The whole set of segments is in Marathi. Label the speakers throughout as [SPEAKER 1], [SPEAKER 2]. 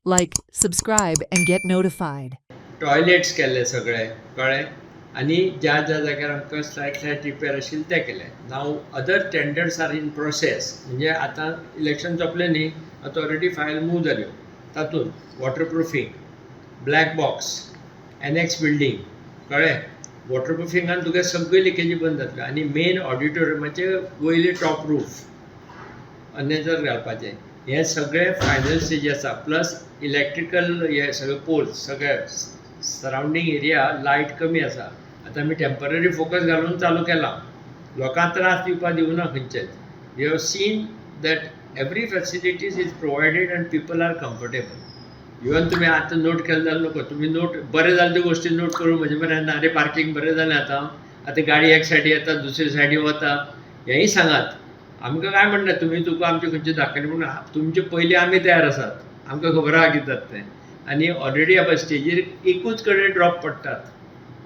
[SPEAKER 1] Like, subscribe, and get notified.
[SPEAKER 2] Toilets केले सगळे कळ्ळें आनी ज्या ज्या जाग्यार आमकां स्लायट रिपेर आशिल्ले ते केले. नाव other tenders are in process. म्हणजे आतां इलेक्शन सोंपलें न्ही, आतां ऑलरेडी फायल मूव जाल्यो. तातूंत वॉटरप्रुफींग, ब्लॅक बॉक्स, एनेक्स बिल्डींग कळ्ळें. वॉटरप्रुफिंगान तुगे सगळी लिकेजी बंद जातल्यो आनी मेन ऑडिटोरियमाचे वयले टॉप रूफ अन्यतर घालपाचें. हे सगळे फायनल स्टेज आसा. प्लस इलेक्ट्रिकल हे सगळे पोल्स सगळे सरावंडींग एरिया लायट कमी आसा. आतां आमी टेम्पररी फोकस घालून चालू केला. लोकांक त्रास दिवपा दिवना खंयचेच. We have seen that every facilities is provided and people are comfortable. Even तुमी आतां नोट केले जाल्यार नको, तुमी नोट बरे जाले त्यो गोश्टी नोट करून म्हजे म्हऱ्यान ना रे पार्किंग बरें जालें आतां गाडी एक सायडी येता दुसरे सायडी वता हेंय सांगात. आमकां काय म्हणटा तुमी तुका आमचे खंयचे दाखयले पूण तुमचे पयलीं आमी तयार आसात. आमकां खबर आहा कितें जाता तें. आनी ऑलरेडी आपण स्टेजीर एकूच कडेन ड्रॉप पडटात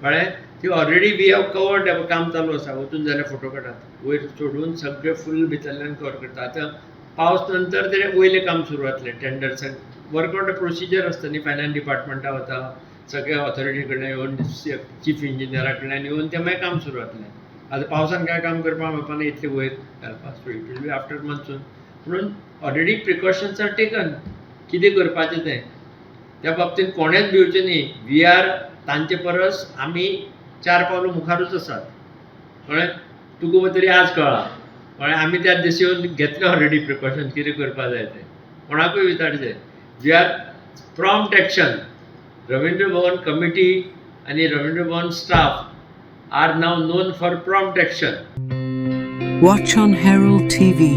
[SPEAKER 2] कळ्ळें. ती ऑलरेडी वी हॅव कवर्ड काम चालू आसा. वचून जाल्यार फोटो काडात. वयर सोडून सगळे फूल भितरल्यान कवर करता. आतां पावस नंतर तें वयलें काम सुरू जातलें. टेंडर्स वर्कआउट प्रोसिजर आसता न्ही. फायनान्स डिपार्टमेंटा वता सगळ्या ऑथॉरिटी कडल्यान येवन चीफ इंजिनियरा कडल्यान येवन तें मागीर काम सुरू जातलें. आतां पावसान काय काम करपाक मेळपाना इतले वयर घालपाक. So it will be after monsoon. म्हणून ऑलरेडी प्रिकॉशन्स आर टेकन. कितें करपाचें तें त्या बाबतींत कोणेच भिवचें न्ही. वी आर तांचे परस आमी 4 पावलां मुखारूच आसात कळ्ळें. तुका तरी आज कळ्ळां कळ्ळें. आमी त्या दिसा येवन घेतले ऑलरेडी प्रिकॉशन कितें करपा जाय तें कोणाकूय विचारचें. We are prompt action. Ravindra Bhavan committee आनी Ravindra Bhavan staff are now known for prompt action.
[SPEAKER 1] Watch on Herald TV.